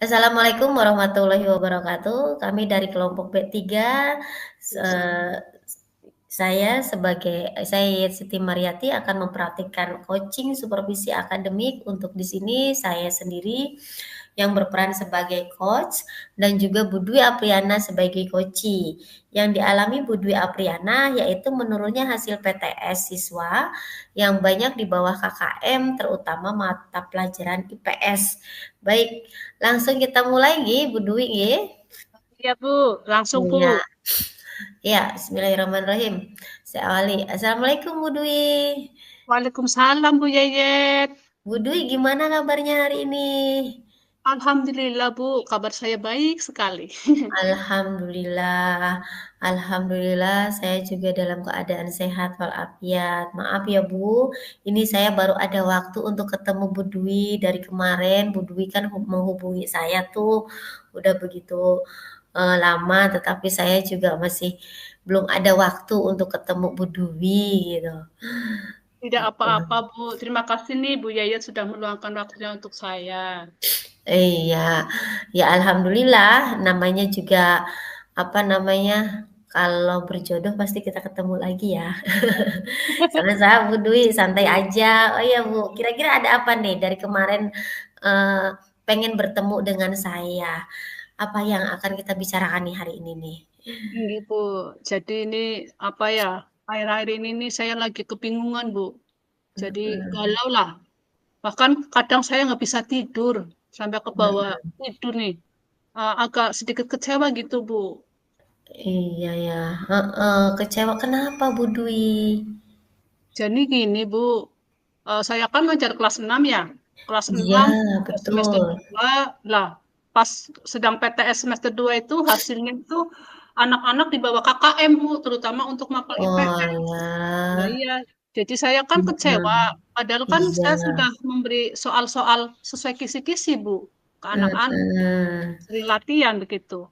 Assalamualaikum warahmatullahi wabarakatuh. Kami dari kelompok B3, saya Siti Mariati akan mempraktikkan coaching supervisi akademik. Untuk di sini saya sendiri yang berperan sebagai coach dan juga Bu Dwi Apriana sebagai coachee. Yang dialami Bu Dwi Apriana yaitu menurunnya hasil PTS siswa yang banyak di bawah KKM terutama mata pelajaran IPS. Baik, langsung kita mulai nggih Bu Dwi nggih. Iya Bu, langsung Bu. Ya, ya, bismillahirrahmanirrahim. Saya awali. Assalamualaikum Bu Dwi. Waalaikumsalam Bu Yayet. Bu Dwi gimana kabarnya hari ini? Alhamdulillah Bu, kabar saya baik sekali. Alhamdulillah, alhamdulillah saya juga dalam keadaan sehat walafiat. Maaf ya Bu, ini saya baru ada waktu untuk ketemu Bu Dwi dari kemarin. Bu Dwi kan menghubungi saya tuh udah begitu lama, tetapi saya juga masih belum ada waktu untuk ketemu Bu Dwi gitu. Tidak apa-apa Bu, terima kasih nih Bu Yayet sudah meluangkan waktunya untuk saya. Iya, ya alhamdulillah namanya juga apa namanya kalau berjodoh pasti kita ketemu lagi ya. Sama-sama Bu Dwi, santai aja. Oh iya Bu, kira-kira ada apa nih dari kemarin eh, pengen bertemu dengan saya? Apa yang akan kita bicarakan nih hari ini nih? Ini Bu, jadi ini apa ya, akhir-akhir ini nih saya lagi kebingungan Bu. Jadi Mm-mm, galau lah, bahkan kadang saya nggak bisa tidur, sampai ke bawah mm-mm. tidur nih. Agak sedikit kecewa gitu Bu. Iya ya, kecewa kenapa Bu Dwi? Jadi gini Bu, saya kan ngajar kelas 6 ya. Kelas Iya 6 semester betul. 2 lah. Pas sedang PTS semester 2 itu hasilnya itu anak-anak di bawah KKM Bu, terutama untuk mapel Oh IPS. Nah ya, iya, jadi saya kan kecewa. Padahal kan iya. saya sudah memberi soal-soal sesuai kisi-kisi Bu ke anak-anak. Mhm. Sering latihan begitu.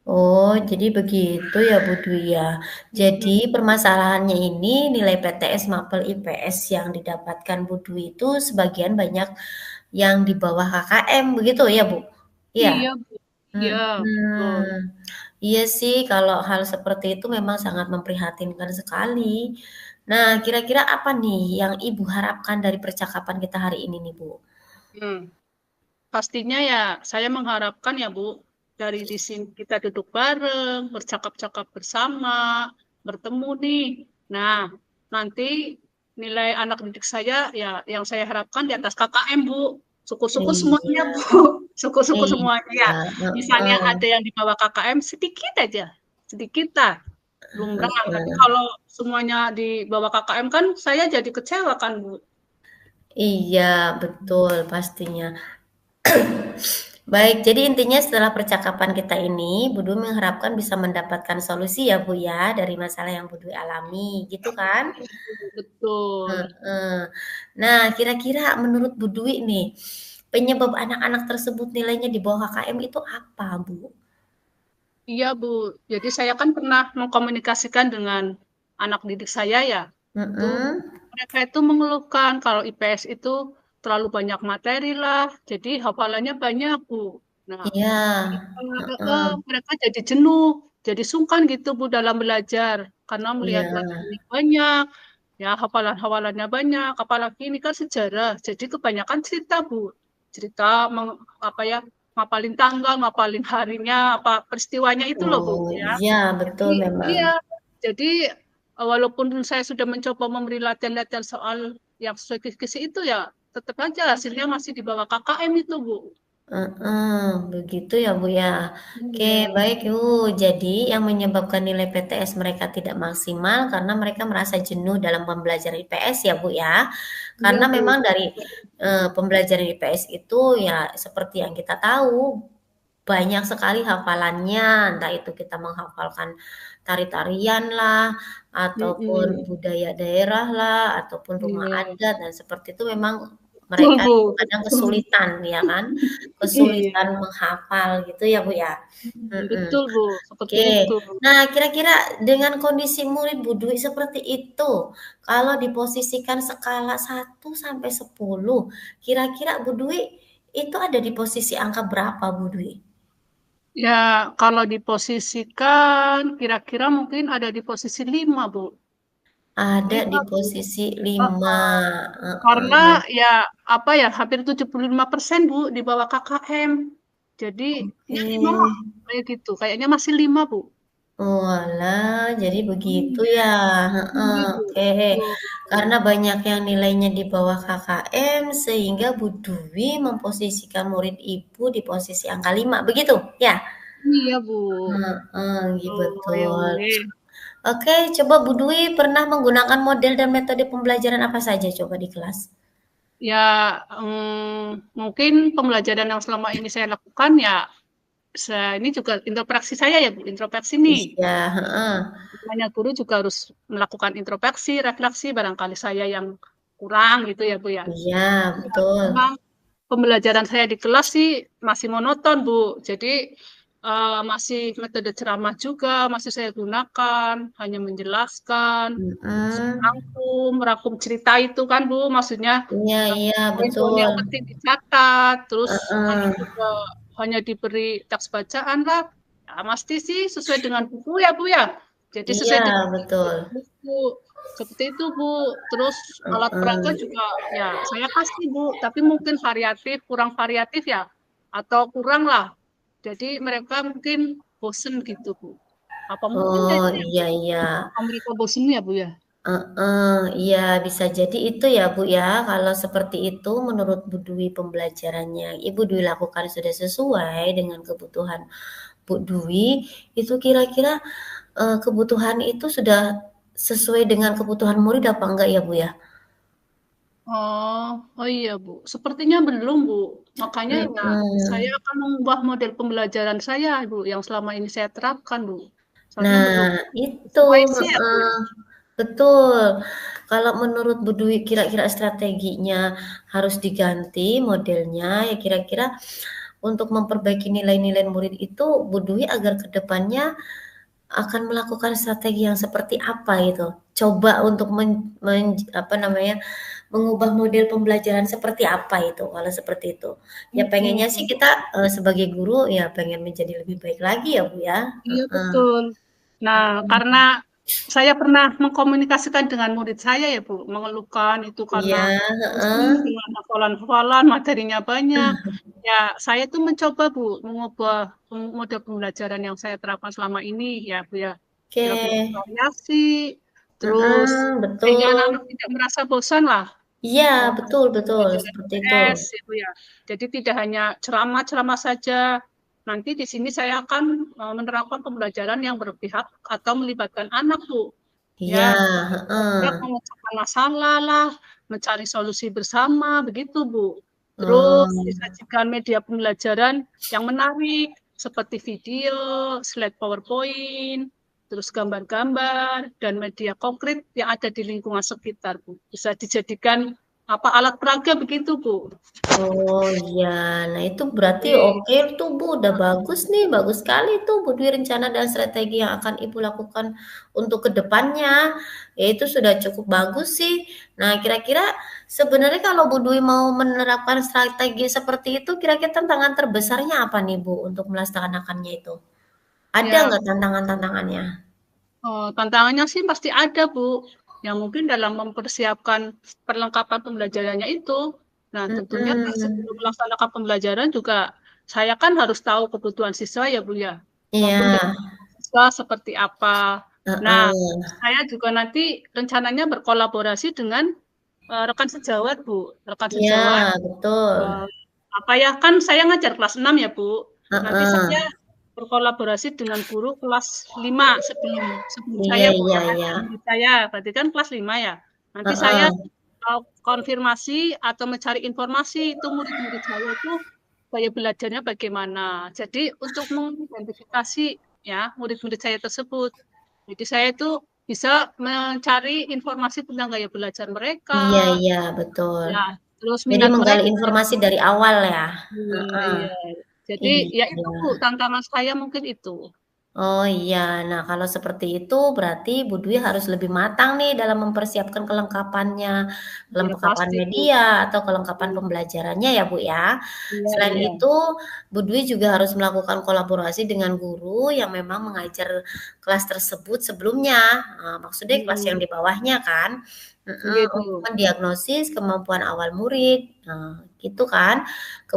Oh, jadi begitu ya Bu Dwi ya. Mm-mm. Jadi permasalahannya ini nilai PTS Mapel IPS yang didapatkan Bu Dwi itu sebagian banyak yang di bawah KKM begitu ya Bu? Iya. Iya Bu, iya betul. Mhm. Iya sih kalau hal seperti itu memang sangat memprihatinkan sekali. Nah, kira-kira apa nih yang Ibu harapkan dari percakapan kita hari ini nih Bu? Hmm. Pastinya ya, saya mengharapkan ya Bu, dari di sini kita duduk bareng, bercakap-cakap bersama, bertemu nih. Nah, nanti nilai anak didik saya ya yang saya harapkan di atas KKM Bu. Suku-suku semuanya Iya, Bu, suku-suku semuanya ya. iya, Misalnya heeh, ada yang di bawah KKM sedikit aja, sedikit lah. Lumrah, tapi heeh. kalau semuanya di bawah KKM kan saya jadi kecewa kan Bu. Iya, betul pastinya. Baik, jadi intinya setelah percakapan kita ini, Bu Dwi mengharapkan bisa mendapatkan solusi ya Bu ya, dari masalah yang Bu Dwi alami, gitu kan? Betul. Heeh. Nah, kira-kira menurut Bu Dwi nih, penyebab anak-anak tersebut nilainya di bawah KKM itu apa, Bu? Iya, Bu. Jadi saya kan pernah mengkomunikasikan dengan anak didik saya ya. Itu Mhm. mereka itu mengeluhkan kalau IPS itu terlalu banyak materi lah, jadi hafalannya banyak, Bu. Nah, Iya, heeh. mereka jadi jenuh, jadi sungkan gitu, Bu, dalam belajar karena melihat Iya, materi banyak, ya hafalannya banyak, apalagi ini kan sejarah, jadi kebanyakan cerita, Bu. Cerita apa ya, ngapalin tanggal, ngapalin harinya, apa peristiwanya itu loh, Bu, oh ya. iya Jadi betul memang. iya, jadi walaupun saya sudah mencoba memberi latihan-latihan soal yang sesuai kisi itu ya, tetap aja hasilnya masih di bawah KKM itu, Bu. Heeh, begitu ya Bu ya. Oke, Iya, baik Bu. Jadi yang menyebabkan nilai PTS mereka tidak maksimal karena mereka merasa jenuh dalam pembelajaran IPS ya Bu ya. iya, Karena Bu. memang dari pembelajaran IPS itu ya seperti yang kita tahu banyak sekali hafalannya, entah itu kita menghafalkan tari-tarian lah, ataupun Mm-mm. budaya daerah lah, ataupun rumah Iya, adat dan seperti itu memang betul, mereka Bu. kadang Betul. kesulitan ya kan, kesulitan Iya, menghafal gitu ya Bu ya? Mhm. betul, Bu. Seperti Oke. itu. Nah, kira-kira dengan kondisi murid Bu Dwi seperti itu, kalau diposisikan skala 1 sampai 10, kira-kira Bu Dwi itu ada di posisi angka berapa, Bu Dwi? Ya, kalau diposisikan kira-kira mungkin ada di posisi 5, Bu. Ada 5, di Bu. posisi Heeh. 5. Karena Heeh. ya apa ya hampir 75% Bu di bawah KKM. Jadi ya 5 lah Oke. kayak gitu. Kayaknya masih 5 Bu. Oalah, jadi begitu Iya, ya. Heeh, tinggi Bu. oke. Tuh. Karena banyak yang nilainya di bawah KKM sehingga Bu Dwi memposisikan murid Ibu di posisi angka 5, begitu? Ya? Iya Bu. Heeh, Oh ya betul. boleh. Oke, coba Bu Dwi pernah menggunakan model dan metode pembelajaran apa saja coba di kelas? Ya mungkin pembelajaran yang selama ini saya lakukan ya ini juga introspeksi saya ya Bu, introspeksi nih. Iya, heeh. Namanya guru juga harus melakukan introspeksi, refleksi, barangkali saya yang kurang gitu ya Bu ya. Iya, Ya, betul. memang pembelajaran saya di kelas sih masih monoton Bu. Jadi masih metode ceramah juga masih saya gunakan, hanya menjelaskan, Mhm. merangkum, merangkum cerita itu kan Bu, maksudnya Iya eh, iya, poin-poin betul. yang penting dicatat, terus anak Heeh. juga hanya diberi teks bacaan lah. Ya, pasti sih sesuai dengan buku ya Bu ya. Jadi Iya, sesuai dengan betul. buku. Seperti itu Bu. Terus alat peraga Heeh. juga ya saya kasih Bu, tapi mungkin variatif, kurang variatif ya. Atau kurang lah. Jadi mereka mungkin bosen gitu Bu. Apa mungkin ya Oh, itu ya Bu? iya iya. Apa mereka bosen ya Bu ya? Heeh, iya bisa jadi itu ya Bu ya, kalau seperti itu menurut Bu Dwi pembelajarannya yang Ibu Dwi lakukan sudah sesuai dengan kebutuhan Bu Dwi, itu kira-kira, kebutuhan itu sudah sesuai dengan kebutuhan murid apa enggak ya Bu ya? Oh, oh iya Bu. Sepertinya belum Bu. Makanya ya saya Mhm. akan mengubah model pembelajaran saya Bu, yang selama ini saya terapkan Bu. Soalnya belum Nah, itu, sesuai sih ya Bu ya. heeh, betul. Kalau menurut Bu Dwi kira-kira strateginya harus diganti modelnya, ya kira-kira untuk memperbaiki nilai-nilai murid itu, Bu Dwi agar ke depannya akan melakukan strategi yang seperti apa itu? Coba untuk apa namanya, mengubah model pembelajaran seperti apa itu kalau seperti itu? Ya pengennya sih Mm-mm. kita, sebagai guru ya pengen menjadi lebih baik lagi ya Bu ya, Iya heeh. betul. Nah, karena saya pernah mengkomunikasikan dengan murid saya ya Bu, mengeluhkan itu karena Iya, bosan heeh. dengan hafalan-hafalan, materinya banyak. Ya, saya tuh mencoba Bu, mengubah model pembelajaran yang saya terapkan selama ini ya Bu ya. Oke, Lebih bervariasi, terus mhm, sehingga betul. anak-anak tidak merasa bosan lah. Iya, Oh, betul betul, belajar seperti itu. PS itu ya. Jadi tidak hanya ceramah-ceramah saja. Nanti di sini saya akan menerapkan pembelajaran yang berpihak atau melibatkan anak, Bu. Iya, Ya, bergerak heeh. memecahkan masalah lah, mencari solusi bersama, begitu, Bu. Terus Oh, disajikan media pembelajaran yang menarik, seperti video, slide PowerPoint, terus gambar-gambar, dan media konkret yang ada di lingkungan sekitar, Bu. Bisa dijadikan apa alat peraga begitu, Bu. oh iya. Nah itu berarti Oke. oke tuh Bu, udah bagus nih, bagus sekali tuh Bu Dwi rencana dan strategi yang akan Ibu lakukan untuk ke depannya. Ya itu sudah cukup bagus sih. Nah kira-kira sebenarnya kalau Bu Dwi mau menerapkan strategi seperti itu, kira-kira tantangan terbesarnya apa nih Bu untuk melaksanakannya itu? Ada Ya, nggak tantangan-tantangannya? tantangannya sih pasti ada, Bu. Yang mungkin dalam mempersiapkan perlengkapan pembelajarannya itu. Nah, tentunya sebelum Mhm. melaksanakan pembelajaran juga saya kan harus tahu kebutuhan siswa ya, Bu ya. Maupun Iya, dari siswa seperti apa. Nah, heeh. saya juga nanti rencananya berkolaborasi dengan rekan sejawat, Bu. Rekan Iya, sejawat betul. eh, apa ya kan saya ngajar kelas 6 ya Bu. Nanti Heeh. saya berkolaborasi dengan guru kelas 5 sebelum sebelum saya Iya Bu iya yang iya. ngajar murid saya. Berarti kan kelas 5 ya. Nanti saya Heeh. konfirmasi atau mencari informasi itu murid-murid saya itu gaya belajarnya bagaimana. Jadi untuk mengidentifikasi ya murid-murid saya tersebut. Jadi saya itu bisa mencari informasi tentang gaya belajar mereka, Iya iya, betul. ya, terus Jadi minat menggali mereka. informasi dari awal ya? Iya, Heeh. iya. Jadi ya itu Iya. Bu, tantangan saya mungkin itu. Oh iya, nah kalau seperti itu berarti Bu Dwi harus lebih matang nih dalam mempersiapkan kelengkapannya, Iya kelengkapan pasti Bu. media atau kelengkapan pembelajarannya ya Bu ya. Iya, Selain iya. itu, Bu Dwi juga harus melakukan kolaborasi dengan guru yang memang mengajar kelas tersebut sebelumnya, maksudnya kelas yang Mm-mm. di bawahnya kan, Iya untuk Bu. mendiagnosis kemampuan awal murid, gitu kan.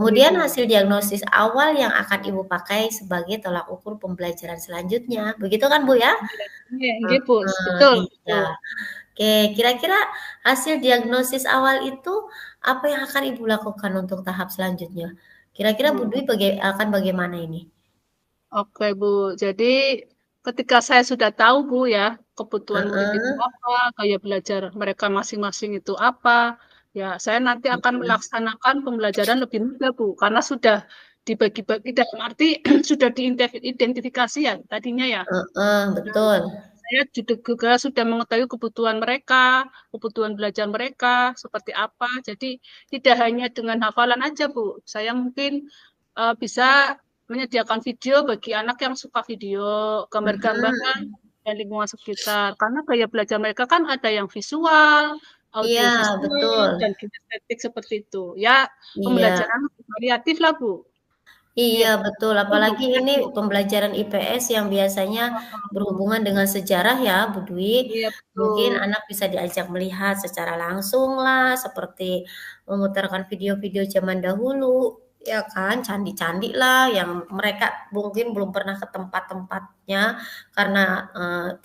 Iya Kemudian Bu. hasil diagnosis awal yang akan Ibu pakai sebagai tolak ukur pembelajaran selanjutnya, begitu kan Bu ya? Iya, iya, iya Bu. Heeh, Betul, iya. betul. Oke, kira-kira hasil diagnosis awal itu apa yang akan Ibu lakukan untuk tahap selanjutnya? Kira-kira Bu Dwi akan bagaimana ini? Oke, Bu. Jadi ketika saya sudah tahu, Bu, ya, kebutuhan murid itu Heeh, apa, gaya belajar mereka masing-masing itu apa, ya, saya nanti akan mhm, melaksanakan pembelajaran lebih mudah, Bu, karena sudah dibagi-bagi dalam arti sudah diidentifikasi ya tadinya ya. heeh, Nah, betul. saya juga sudah mengetahui kebutuhan mereka, kebutuhan belajar mereka seperti apa. Jadi tidak hanya dengan hafalan aja, Bu. Saya mungkin bisa menyediakan video bagi anak yang suka video, gambar-gambaran, Mhm, dan lingkungan sekitar. Karena gaya belajar mereka kan ada yang visual, iya audiovisual, betul, dan kinestetik seperti itu. Ya, iya. pembelajaran variatif lah, Bu. Iya, Iya betul, betul, Bu. apalagi Benar, ini Bu. pembelajaran IPS yang biasanya Oh, berhubungan dengan sejarah ya, Bu Dwi. iya, Mungkin betul. anak bisa diajak melihat secara langsung lah, seperti memutarkan video-video zaman dahulu, ya kan, candi-candi lah yang mereka mungkin belum pernah ke tempat-tempatnya karena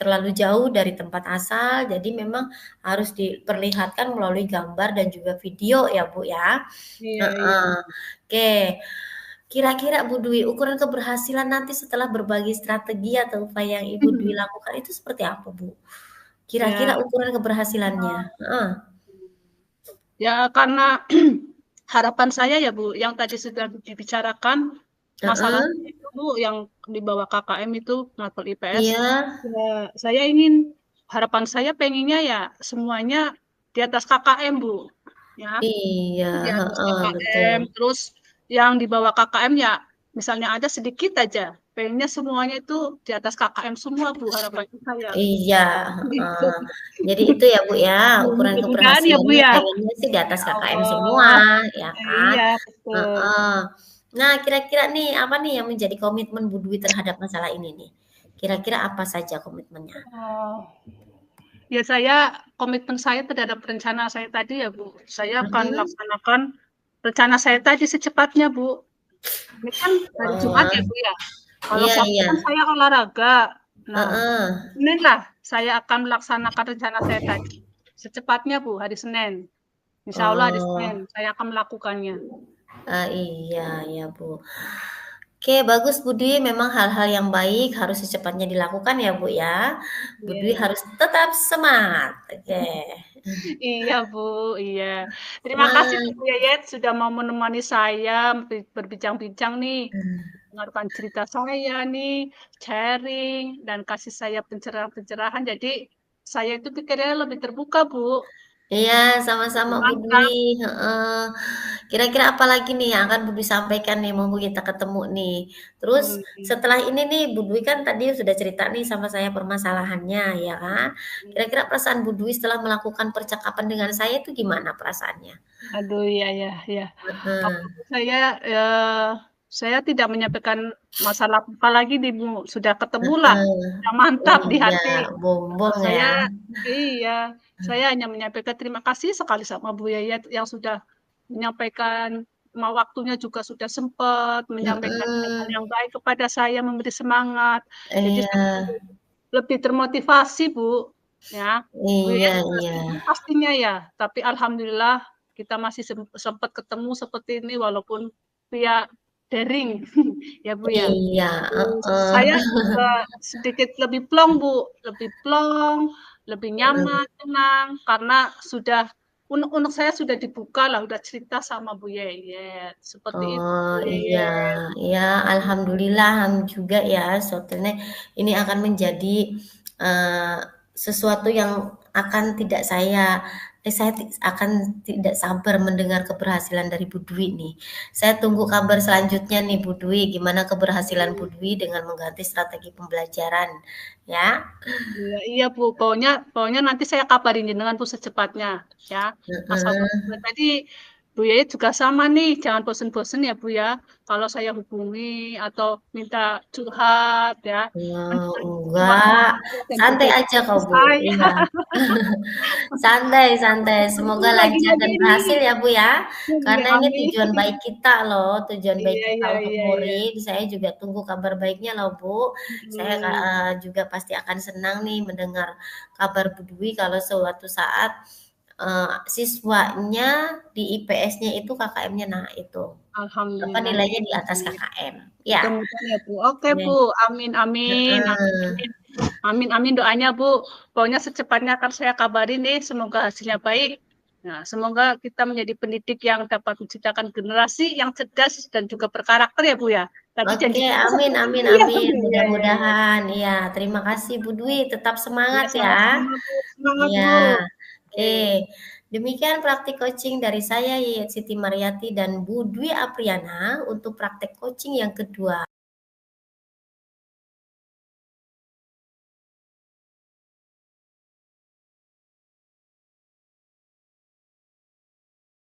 terlalu jauh dari tempat asal, jadi memang harus diperlihatkan melalui gambar dan juga video ya Bu ya. Iya, iya. Heeh. Oke. Kira-kira Bu Dwi, ukuran keberhasilan nanti setelah berbagi strategi atau upaya yang Ibu Dwi lakukan itu seperti apa, Bu? Kira-kira Ya, ukuran keberhasilannya? Heeh, ya karena harapan saya ya Bu, yang tadi sudah dibicarakan masalah heeh, itu Bu, yang di bawah KKM itu Mapel IPS. iya, Ya, saya ingin harapan saya pengennya ya semuanya di atas KKM Bu, ya iya, di atas heeh, betul. KKM. Terus yang di bawah KKM ya misalnya ada sedikit aja, pengennya semuanya itu di atas KKM semua Bu harapan saya. Iya, Gitu. heeh. Jadi itu ya, Bu, ya, ukuran Mudah-mudahan ya Bu keberhasilannya ya. pengennya sih di Ya atas KKM semua, Allah. ya kan? Iya, betul. Heeh. Nah, kira-kira nih, apa nih yang menjadi komitmen Bu Dwi terhadap masalah ini nih? Kira-kira apa saja komitmennya? Oh, ya saya komitmen saya terhadap rencana saya tadi ya Bu. Saya akan Mhm, laksanakan rencana saya tadi secepatnya Bu. Ini kan hari Jumat ya oh, Bu ya. Kalau iya Sabtu iya, kan saya olahraga. Nah, heeh. Senin lah saya akan melaksanakan rencana saya tadi. Secepatnya Bu, hari Senin. Insya Allah hari Senin Oh, saya akan melakukannya. iya iya, Bu. Oke, bagus Bu Dwi, memang hal-hal yang baik harus secepatnya dilakukan ya, Bu, ya. Bu Dwi Iya. harus tetap semangat, oke. Iya, Bu. Iya. Terima kasih Nah, Bu Yayet sudah mau menemani saya berbincang-bincang nih. Mendengarkan cerita saya nih, sharing, dan kasih saya pencerahan-pencerahan. Jadi saya itu pikirnya lebih terbuka, Bu. iya, sama-sama Bu Dwi, Mantap. heeh. Kira-kira apa lagi nih yang akan Bu Dwi sampaikan nih mumpung kita ketemu nih? Terus Hmm. setelah ini nih Bu Dwi kan tadi sudah cerita nih sama saya permasalahannya ya kan? Kira-kira perasaan Bu Dwi setelah melakukan percakapan dengan saya itu gimana perasaannya? Aduh, iya, ya, ya. Heeh, Saya tidak menyampaikan masalah apa lagi di Bu. Sudah ketemu lah. heeh. Sudah mantap di Iya, hati. bombong Saya ya. iya, saya hanya menyampaikan terima kasih sekali sama Bu Yayat yang sudah menyampaikan waktunya juga sudah sempat menyampaikan hal-hal Mhm, yang baik kepada saya, memberi semangat. Jadi iya, saya lebih termotivasi, Bu. Ya, Bu iya Yayat juga iya. sibuk pastinya ya, tapi alhamdulillah kita masih sempat ketemu seperti ini walaupun via daring, ya Bu ya. Iya, Saya heeh, juga sedikit lebih plong, Bu, lebih plong, lebih heeh. nyaman, tenang, karena sudah unek-unek saya sudah dibuka lah, udah cerita sama Bu Yeyet, seperti itu, Oh, Bu iya Yeyet. iya, alhamdulillah juga ya sebetulnya ini akan menjadi, eee, sesuatu yang akan tidak saya Saya akan tidak sabar mendengar keberhasilan dari Bu Dwi nih. Saya tunggu kabar selanjutnya nih Bu Dwi, gimana keberhasilan Bu Dwi dengan mengganti strategi pembelajaran, ya. Iya, iya Bu, pokoknya pokoknya nanti saya kabarin jenengan Bu secepatnya ya. Asal Heeh. tadi Bu Yaya juga sama nih, jangan bosen-bosen ya Bu ya. Kalau saya hubungi atau minta curhat ya, nanti semua Enggak, dan juga santai aja kok Bu, saya iya. Santai santai, semoga lagi lancar dan begini. berhasil ya Bu ya, Iya, karena ini amin. tujuan baik kita loh, tujuan baik Iya, kita iya, untuk iya, iya. murid. Saya juga tunggu kabar baiknya loh Bu. Saya Hmm, juga pasti akan senang nih mendengar kabar Bu Dwi kalau suatu saat, siswanya di IPS-nya itu KKM-nya naik itu, apa, Alhamdulillah. nilainya Amin, di atas amin. KKM. Ya, Mudah-mudahan ya Bu. Oke oke, Bu, amin, amin, amin, heeh. amin. Amin, amin doanya Bu. Pokoknya secepatnya akan saya kabarin nih, semoga hasilnya baik. Nah, semoga kita menjadi pendidik yang dapat menciptakan generasi yang cerdas dan juga berkarakter ya Bu ya. Tadi janji Oke, kita amin seperti amin itu ya Bu. amin, Iya, iya, iya. mudah-mudahan. Iya, terima kasih Bu Dwi, tetap Iya, semangat ya. sama-sama Bu. Semangat Iya, Bu. oke. Oke. Demikian praktik coaching dari saya Yeyet Siti Mariati dan Bu Dwi Apriana untuk praktek coaching yang kedua.